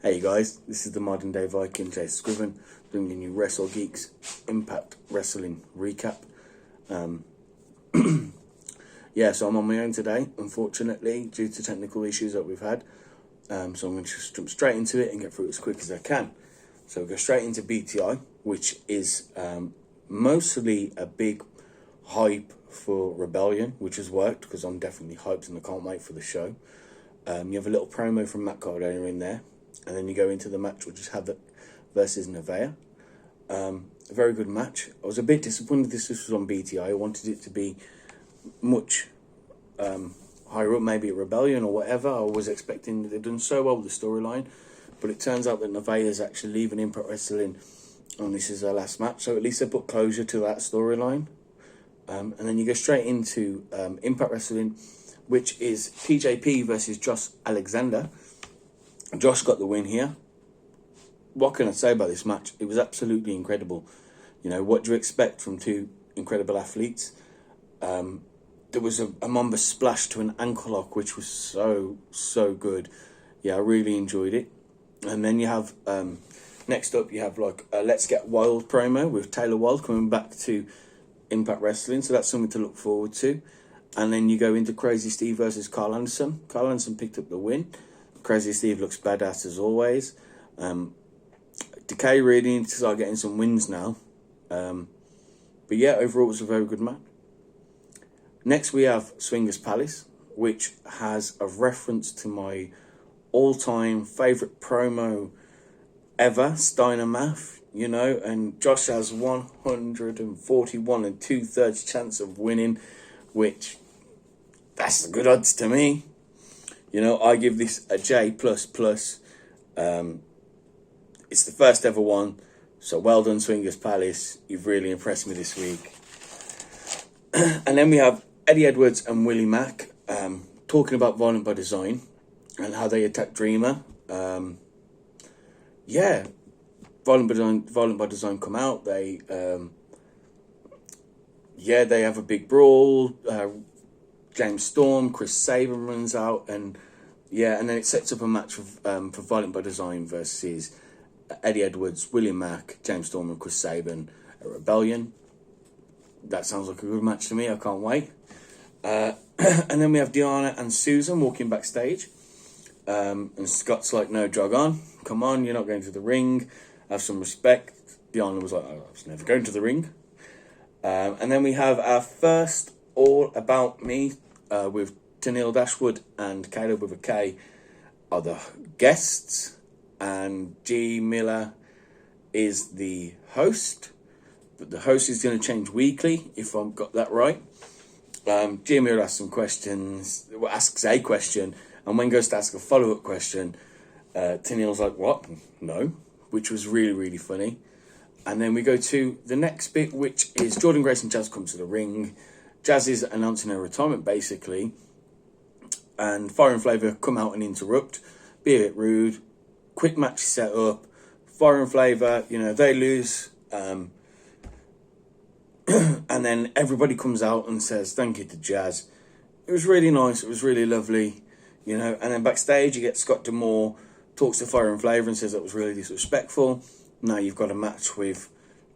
Hey guys, this is the modern day Viking Jay Scriven bringing you Wrestle Geeks Impact Wrestling recap. Yeah, so I'm on my own today, unfortunately, due to technical issues that we've had. So I'm going to just jump straight into it and get through it as quick as I can. So we'll go straight into BTI, which is mostly a big hype for Rebellion, which has worked because I'm definitely hyped and I can't wait for the show. You have a little promo from Matt Cardona in there, and then you go into the match, which is Havoc versus Nevaeh. A very good match. I was a bit disappointed this was on BTI. I wanted it to be much higher up, maybe at Rebellion or whatever. I was expecting they've done so well with the storyline, but it turns out that Nevaeh is actually leaving Impact Wrestling, and this is her last match. So at least they put closure to that storyline. And then you go straight into Impact Wrestling, which is TJP versus Josh Alexander. Josh got the win here. What can I say about this match? It was absolutely incredible. You know, what do you expect from two incredible athletes? There was a Mamba splash to an ankle lock, which was so good. Yeah, I really enjoyed it. And then you have, next up, you have like a Let's Get Wild promo with Taylor Wilde coming back to Impact Wrestling. So that's something to look forward to. And then you go into Crazy Steve versus Carl Anderson. Carl Anderson picked up the win. Crazy Steve looks badass as always. Decay really needs to start getting some wins now. But yeah, overall it was a very good match. Next we have Swingers Palace, which has a reference to my all-time favourite promo ever, Steiner Math, you know, and Josh has 141 and 2/3 chance of winning, which that's good odds to me. You know, I give this a J++. It's the first ever one, so well done, Swingers Palace. You've really impressed me this week. And then we have Eddie Edwards and Willie Mack talking about Violent by Design and how they attacked Dreamer. Yeah, Violent by Design come out. They have a big brawl. James Storm, Chris Sabin runs out, and then it sets up a match for Violent by Design versus Eddie Edwards, William Mack, James Storm, and Chris Sabin at Rebellion. That sounds like a good match to me. I can't wait. And then we have Deanna and Susan walking backstage. And Scott's like, no, jog on. Come on, you're not going to the ring. Have some respect. Deanna was like, I was never going to the ring. And then we have our first All About Me with Tennille Dashwood and Caleb with a K are the guests. And G. Miller is the host. But the host is going to change weekly, if I've got that right. G. Miller asks a question, and when goes to ask a follow-up question, Tennille's like, what? No. Which was really, really funny. And then we go to the next bit, which is Jordan Grace and Jazz come to the ring. Jazz is announcing her retirement, basically. And Fire and Flavor come out and interrupt. Be a bit rude. Quick match set up. Fire and Flavor, you know, they lose. And then everybody comes out and says thank you to Jazz. It was really nice. It was really lovely. You know, and then backstage you get Scott D'Amore talks to Fire and Flavor and says that was really disrespectful. Now you've got a match with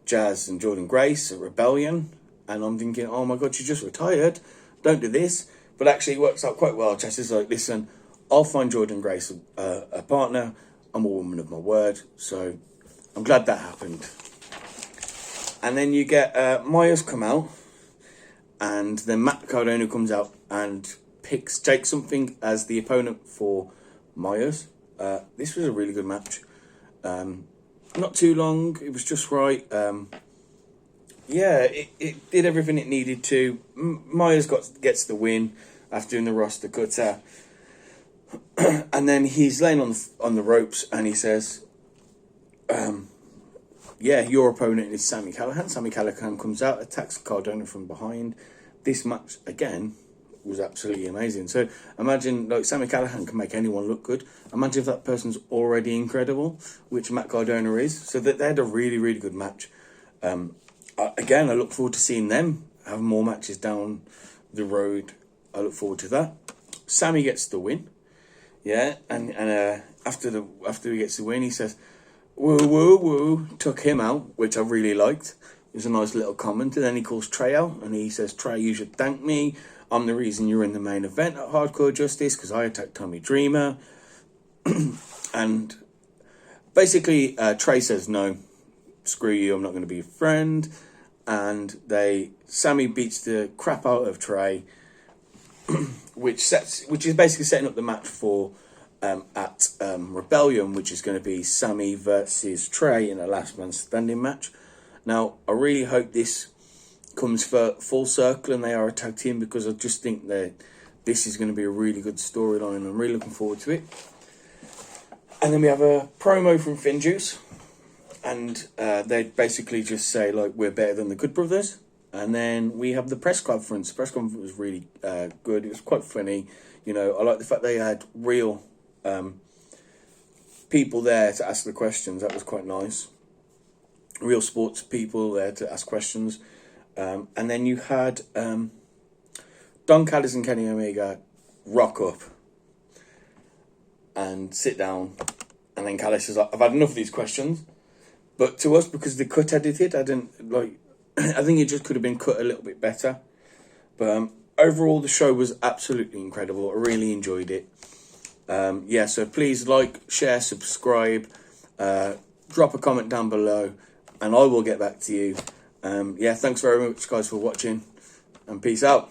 Jazz and Jordan Grace at Rebellion. And I'm thinking, oh my God, she just retired. Don't do this. But actually it works out quite well. Jazz is like, listen, I'll find Jordan Grace a partner. I'm a woman of my word. So I'm glad that happened. And then you get Myers come out. And then Matt Cardona comes out and picks Jake Something as the opponent for Myers. This was a really good match. Not too long. It was just right. It did everything it needed to. Myers gets the win after doing the roster cutter. And then he's laying on the ropes and he says, your opponent is Sami Callihan. Sami Callihan comes out, attacks Cardona from behind. This match, again, was absolutely amazing. So imagine, like, Sami Callihan can make anyone look good. Imagine if that person's already incredible, which Matt Cardona is. So that they had a really, really good match. Again, I look forward to seeing them have more matches down the road. I look forward to that. Sami gets the win. Yeah, and after he gets the win, he says, "Woo woo woo," took him out, which I really liked. It was a nice little comment. And then he calls Trey out, and he says, "Trey, you should thank me. I'm the reason you're in the main event at Hardcore Justice because I attacked Tommy Dreamer." And basically, Trey says, "No, screw you. I'm not going to be a friend." And Sammy beats the crap out of Trey, which is basically setting up the match for at Rebellion, which is going to be Sammy versus Trey in a last man standing match. Now, I really hope this comes for full circle and they are a tag team, because I just think that this is going to be a really good storyline and I'm really looking forward to it. And then we have a promo from Finjuice, and they basically just say, like, we're better than the Good Brothers. And then we have the press conference. The press conference was really good. It was quite funny. You know, I like the fact they had real people there to ask the questions. That was quite nice. Real sports people there to ask questions. And then you had Don Callis and Kenny Omega rock up and sit down. And then Callis is like, I've had enough of these questions. But to us, because the cut edited, I didn't like... I think it just could have been cut a little bit better. But overall, the show was absolutely incredible. I really enjoyed it. Yeah, so please like, share, subscribe, drop a comment down below, and I will get back to you. Yeah, thanks very much, guys, for watching, and peace out.